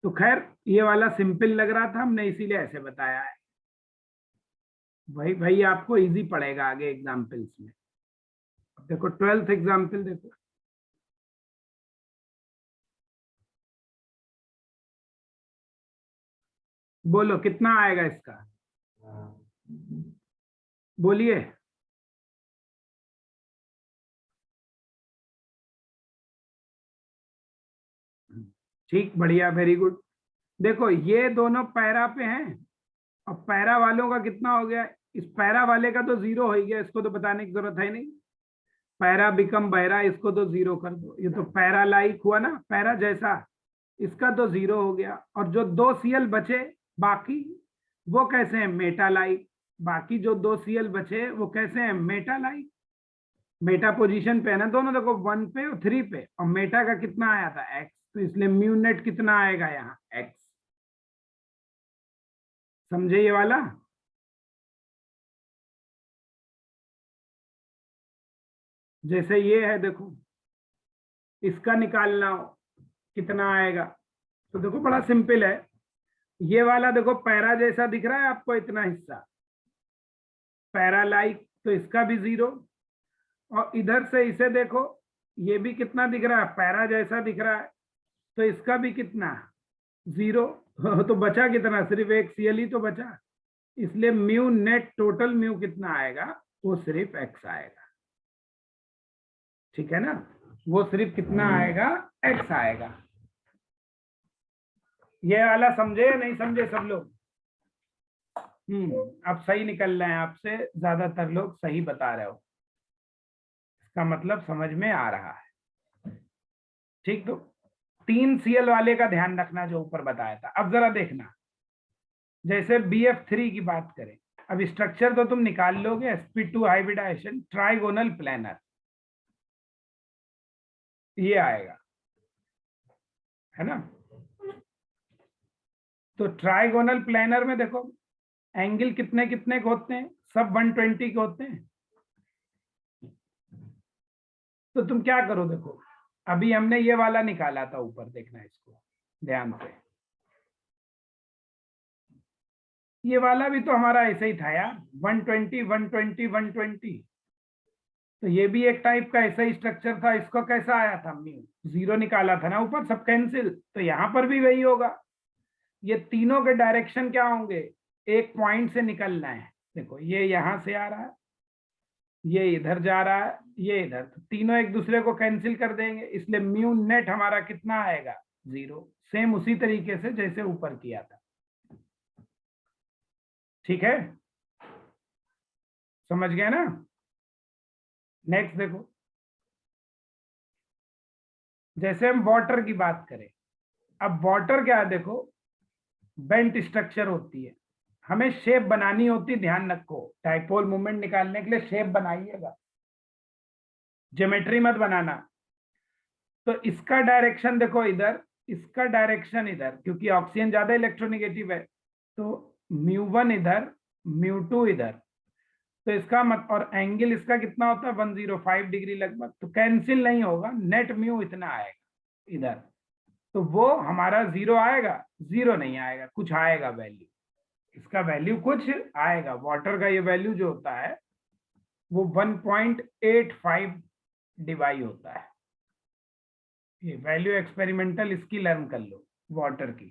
S1: तो खैर ये वाला सिंपल लग रहा था, हमने इसीलिए ऐसे बताया है। भाई आपको इजी पड़ेगा आगे एग्जाम्पल्स में। देखो 12th एग्जाम्पल देखो, बोलो कितना आएगा इसका, बोलिए। ठीक, बढ़िया, वेरी गुड। देखो ये दोनों पैरा पे हैं, और पैरा वालों का कितना हो गया, इस पैरा वाले का तो 0 हो ही गया, इसको तो बताने की जरूरत है नहीं। पैरा बिकम बहरा, इसको तो 0 कर दो, ये तो पैरा लाइक हुआ ना, पैरा जैसा, इसका तो 0 हो गया। और जो दो सीएल बचे बाकी, वो कैसे हैं मेटा लाइक, बाकी जो दो सीएल बचे वो कैसे हैं मेटा लाइक, मेटा पोजीशन पे है ना दोनों, देखो 1 पे और 3 पे, और मेटा का कितना आया था x, तो इसलिए म्यू नेट कितना आएगा यहाँ x, समझे ये वाला। जैसे ये है देखो, इसका निकालना हो कितना आएगा, तो देखो बड़ा सिंपल है। ये वाला देखो पैरा जैसा दिख रहा है आपको, इतना हिस्सा पैरा लाइक, तो इसका भी 0, और इधर से इसे देखो, ये भी कितना दिख रहा है पैरा जैसा दिख रहा है, तो इसका भी कितना 0। तो बचा कितना, सिर्फ एक सीएल ही तो बचा, इसलिए म्यू नेट टोटल म्यू कितना आएगा, वो सिर्फ x आएगा, ठीक है ना, वो सिर्फ कितना आएगा x आएगा। ये वाला समझे या नहीं समझे सब लोग? अब सही निकल रहे हैं आपसे, ज्यादातर लोग सही बता रहे हो, इसका मतलब समझ में आ रहा है, ठीक। तो 3 सीएल वाले का ध्यान रखना जो ऊपर बताया था। अब जरा देखना, जैसे BF3 की बात करें, अब स्ट्रक्चर तो तुम निकाल लोगे, sp2 हाइब्रिडाइजेशन ट्राइगोनल प्लानर, ये आएगा, है ना। तो ट्राइगोनल प्लानर में देखो एंगल कितने कितने के होते हैं, सब 120 के होते हैं। तो तुम क्या करो, देखो अभी हमने ये वाला निकाला था ऊपर, देखना इसको ध्यान से, ये वाला भी तो हमारा ऐसे ही था यार, 120 120 120, तो ये भी एक टाइप का ऐसा ही स्ट्रक्चर था। इसको कैसा आया था, म्यू 0 निकाला था ना ऊपर, सब कैंसिल, तो यहां पर भी वही होगा। ये तीनों के डायरेक्शन क्या होंगे, एक पॉइंट से निकलना है, देखो ये यहां से आ रहा है, ये इधर जा रहा है, ये इधर, तो तीनों एक दूसरे को कैंसिल कर देंगे, इसलिए म्यू नेट हमारा कितना आएगा, 0। सेम उसी तरीके से जैसे ऊपर किया था। ठीक है, समझ गए ना। नेक्स्ट देखो, जैसे हम वाटर की बात करें, अब वाटर क्या है, देखो बेंट स्ट्रक्चर होती है, हमें शेप बनानी होती, ध्यान रखो डाइपोल मूवमेंट निकालने के लिए शेप बनाइएगा, ज्योमेट्री मत बनाना। तो इसका डायरेक्शन देखो इधर, इसका डायरेक्शन इधर, क्योंकि ऑक्सीजन ज्यादा इलेक्ट्रोनेगेटिव है, तो म्यू 1 इधर, म्यू 2 इधर, तो इसका मत, और एंगल इसका कितना होता है 105 डिग्री लगभग, तो कैंसिल नहीं होगा, नेट म्यू इतना आएगा इधर, तो वो हमारा 0 आएगा, 0 नहीं आएगा, कुछ आएगा वैल्यू, इसका वैल्यू कुछ आएगा। वाटर का ये वैल्यू जो होता है वो 1.85 डिवाई होता है, ये वैल्यू एक्सपेरिमेंटल इसकी लर्न कर लो, वाटर की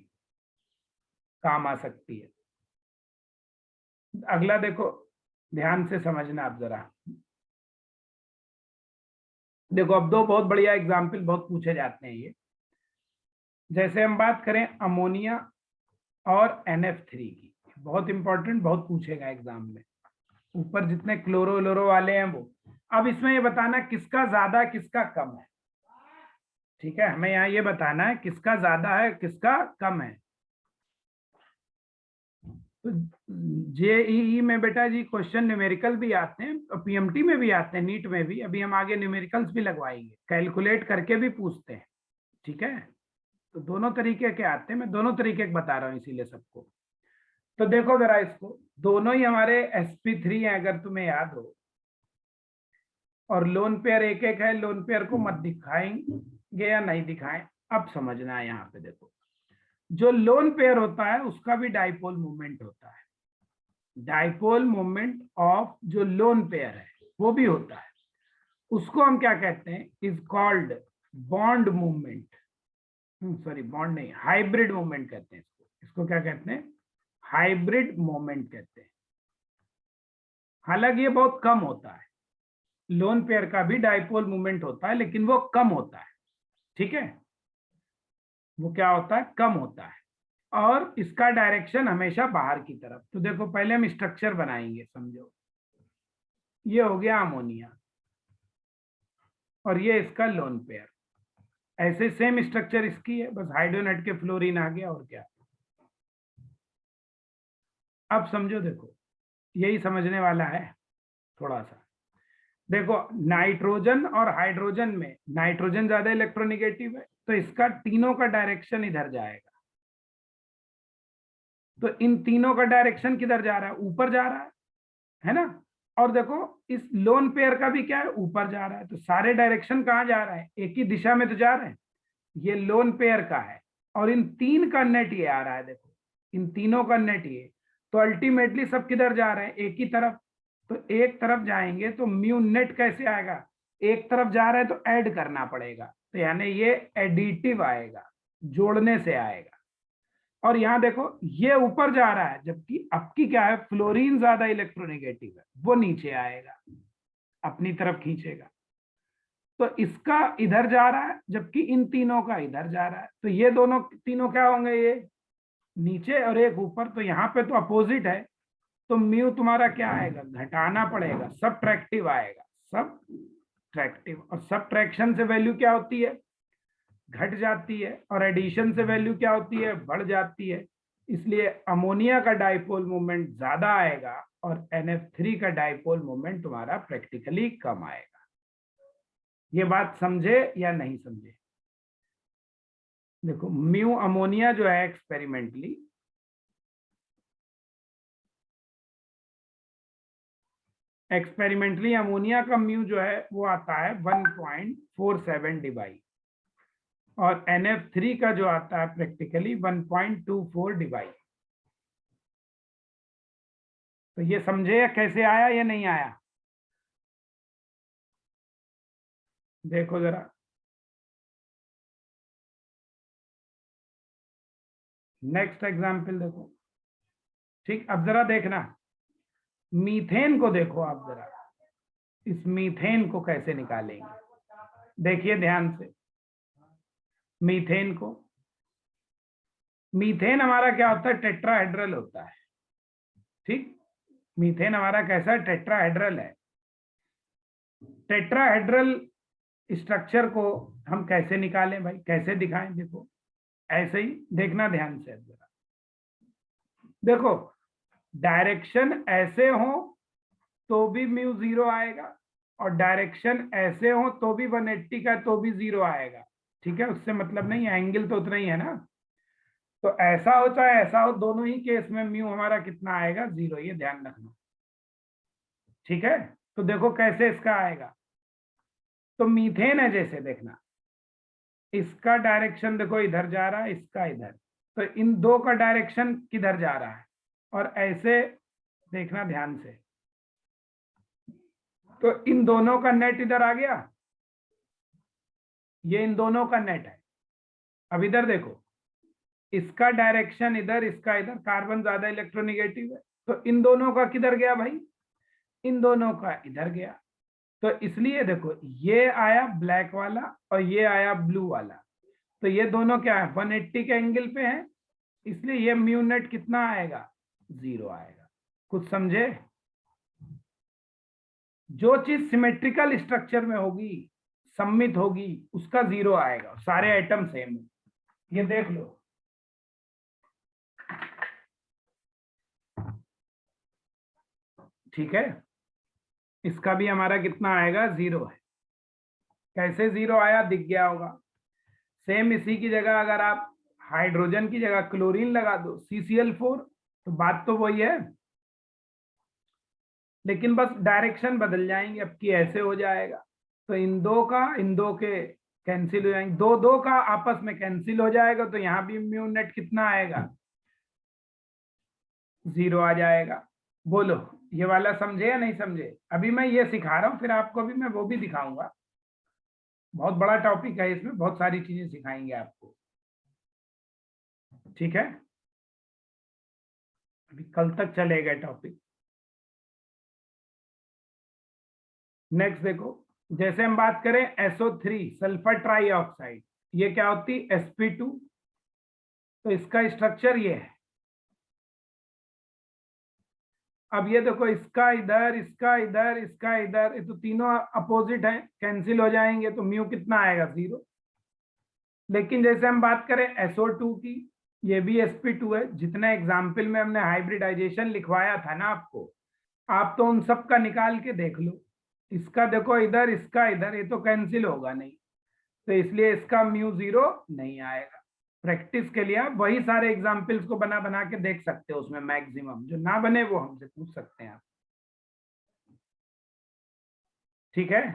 S1: काम आ सकती है। अगला देखो, ध्यान से समझना आप जरा, देखो अब दो बहुत बढ़िया एग्जाम्पल बहुत पूछे जाते हैं ये। जैसे हम बात करें अमोनिया और NF3 की, बहुत इंपॉर्टेंट, बहुत पूछेगा एग्जाम में, ऊपर जितने क्लोरो लोरो वाले हैं वो। अब इसमें ये बताना किसका ज्यादा किसका कम है, ठीक है, हमें यहाँ ये बताना है किसका ज्यादा है किसका कम है। तो जेईई में बेटा जी क्वेश्चन न्यूमेरिकल भी आते हैं, और पीएमटी में भी आते हैं, नीट में भी, अभी हम आगे न्यूमेरिकल्स भी लगवाएंगे, कैलकुलेट करके भी पूछते हैं, ठीक है। तो दोनों तरीके के आते हैं, मैं दोनों तरीके के बता रहा हूँ इसीलिए सबको। तो देखो जरा इसको, दोनों ही हमारे sp3 हैं अगर तुम्हें याद हो, और लोन पेयर एक एक है, लोन पेयर को मत दिखाएंगे या नहीं दिखाएं, अब समझना है यहाँ पे। देखो जो लोन पेयर होता है उसका भी डाइपोल मूवमेंट होता है, डाइपोल मूवमेंट ऑफ जो लोन पेयर है वो भी होता है, उसको हम क्या कहते हैं, is called bond movement, sorry bond नहीं, हाइब्रिड मूवमेंट कहते हैं इसको, इसको क्या कहते हैं, हाइब्रिड मूवमेंट कहते हैं। हालांकि ये बहुत कम होता है, लोन पेयर का भी डाइपोल मूवमेंट होता है लेकिन वो कम होता है, ठीक है, वो क्या होता है, कम होता है, और इसका डायरेक्शन हमेशा बाहर की तरफ। तो देखो पहले हम स्ट्रक्चर बनाएंगे, समझो ये हो गया अमोनिया और ये इसका लोन पेयर, ऐसे सेम स्ट्रक्चर इसकी है, बस हाइड्रोजन हट के फ्लोरीन आ गया, और क्या। अब समझो, देखो यही समझने वाला है थोड़ा सा। देखो नाइट्रोजन और हाइड्रोजन में नाइट्रोजन ज्यादा इलेक्ट्रोनेगेटिव है, तो इसका तीनों का डायरेक्शन इधर जाएगा, तो इन तीनों का डायरेक्शन किधर जा रहा है, ऊपर जा रहा है ना। और देखो इस लोन पेयर का भी क्या है, ऊपर जा रहा है, तो सारे डायरेक्शन कहाँ जा रहा है, एक ही दिशा में तो जा रहे हैं, ये लोन पेयर का है, और इन तीन का नेट ये आ रहा है, देखो इन तीनों का नेट ये, तो अल्टीमेटली सब किधर जा रहे हैं, एक ही तरफ, तो एक तरफ जाएंगे तो म्यू नेट कैसे आएगा, एक तरफ जा रहा है तो ऐड करना पड़ेगा, तो यानी ये एडिटिव आएगा, जोड़ने से आएगा। और यहां देखो ये ऊपर जा रहा है, जबकि आपकी क्या है, फ्लोरीन ज्यादा इलेक्ट्रोनेगेटिव है, वो नीचे आएगा, अपनी तरफ खींचेगा, तो इसका इधर जा रहा है जबकि इन तीनों का इधर जा रहा है, तो ये दोनों तीनों क्या होंगे, ये नीचे और एक ऊपर, तो यहाँ पे तो अपोजिट है, तो म्यू तुम्हारा क्या आएगा, घटाना पड़ेगा, सब ट्रैक्टिव आएगा, सब ट्रैक्टिव, और सब ट्रैक्शन से वैल्यू क्या होती है, घट जाती है, और एडिशन से वैल्यू क्या होती है, बढ़ जाती है, इसलिए अमोनिया का डाइपोल मूवमेंट ज्यादा आएगा और NF3 का डाइपोल मूवमेंट तुम्हारा प्रैक्टिकली कम आएगा। ये बात समझे या नहीं समझे। देखो म्यू अमोनिया जो है एक्सपेरिमेंटली अमोनिया का म्यू जो है वो आता है 1.47 डिवाई, और NF3 का जो आता है प्रैक्टिकली 1.24 डिवाई। तो ये समझे या कैसे आया या नहीं आया, देखो जरा नेक्स्ट एग्जाम्पल देखो, ठीक, अब जरा देखना मीथेन को देखो आप जरा, इस मीथेन को कैसे निकालेंगे। देखिए ध्यान से, मीथेन को, मीथेन हमारा क्या होता है, टेट्राहेड्रल होता है। ठीक, मीथेन हमारा कैसा टेट्राहेड्रल है। टेट्राहेड्रल स्ट्रक्चर को हम कैसे निकालें भाई, कैसे दिखाएं। देखो ऐसे ही देखना ध्यान से जरा, देखो डायरेक्शन ऐसे हो तो भी म्यू 0 आएगा, और डायरेक्शन ऐसे हो तो भी 180 का तो भी 0 आएगा। ठीक है, उससे मतलब नहीं है, एंगल तो उतना ही है ना। तो ऐसा हो चाहे ऐसा हो, दोनों ही केस में म्यू हमारा कितना आएगा, 0, ये ध्यान रखना। ठीक है, तो देखो कैसे इसका आएगा। तो मीथेन है, जैसे देखना इसका डायरेक्शन देखो इधर जा रहा है, इसका इधर, तो इन दो का डायरेक्शन किधर जा रहा है, और ऐसे देखना ध्यान से, तो इन दोनों का नेट इधर आ गया, ये इन दोनों का नेट है। अब इधर देखो, इसका डायरेक्शन इधर, इसका इधर, कार्बन ज्यादा इलेक्ट्रोनिगेटिव है, तो इन दोनों का किधर गया भाई, इन दोनों का इधर गया। तो इसलिए देखो ये आया ब्लैक वाला और ये आया ब्लू वाला, तो ये दोनों क्या है, 180 के एंगल पे है, इसलिए ये म्यू नेट कितना आएगा, 0 आएगा। कुछ समझे। जो चीज सिमेट्रिकल स्ट्रक्चर में होगी, सम्मित होगी, उसका 0 आएगा, सारे आइटम सेम है। ये देख लो, ठीक है, इसका भी हमारा कितना आएगा, 0 है। कैसे 0 आया दिख गया होगा। सेम इसी की जगह अगर आप हाइड्रोजन की जगह क्लोरीन लगा दो, CCl4, तो बात तो वही है, लेकिन बस डायरेक्शन बदल जाएंगे, अब की ऐसे हो जाएगा। तो इन दो के कैंसिल हो जाएंगे, दो दो का आपस में कैंसिल हो जाएगा, तो यहाँ भी म्यू नेट कितना आएगा, 0 आ जाएगा। बोलो ये वाला समझे या नहीं समझे। अभी मैं ये सिखा रहा हूँ, फिर आपको अभी मैं वो भी दिखाऊंगा, बहुत बड़ा टॉपिक है, इसमें बहुत सारी चीजें सिखाएंगे आपको। ठीक है, अभी कल तक चलेगा टॉपिक। नेक्स्ट देखो, जैसे हम बात करें SO3 सल्फर ट्राईऑक्साइड, ये क्या होती है, sp2, तो इसका स्ट्रक्चर ये है। अब ये देखो, इसका इधर, इसका इधर, इसका इधर, ये तो तीनों अपोजिट हैं, कैंसिल हो जाएंगे, तो म्यू कितना आएगा, 0। लेकिन जैसे हम बात करें SO2 की, ये भी sp2 है। जितने एग्जाम्पल में हमने हाइब्रिडाइजेशन लिखवाया था ना आपको, आप तो उन सब का निकाल के देख लो। इसका देखो इधर, इसका इधर, ये तो कैंसिल होगा नहीं, तो इसलिए इसका म्यू 0 नहीं आएगा। प्रैक्टिस के लिए आप वही सारे एग्जाम्पल्स को बना बना के देख सकते हो, उसमें मैक्सिमम जो ना बने वो हमसे पूछ सकते हैं आप। ठीक है,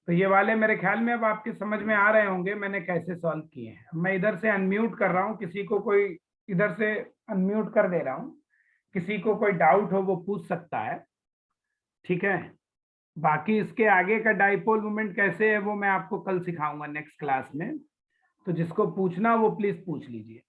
S1: तो ये वाले मेरे ख्याल में अब आपके समझ में आ रहे होंगे मैंने कैसे सॉल्व किए हैं। मैं इधर से अनम्यूट कर रहा हूँ, किसी को कोई इधर से अनम्यूट कर दे रहा हूँ, किसी को कोई डाउट हो वो पूछ सकता है। ठीक है, बाकी इसके आगे का डाइपोल मोमेंट कैसे है वो मैं आपको कल सिखाऊंगा नेक्स्ट क्लास में, तो जिसको पूछना वो प्लीज पूछ लीजिए।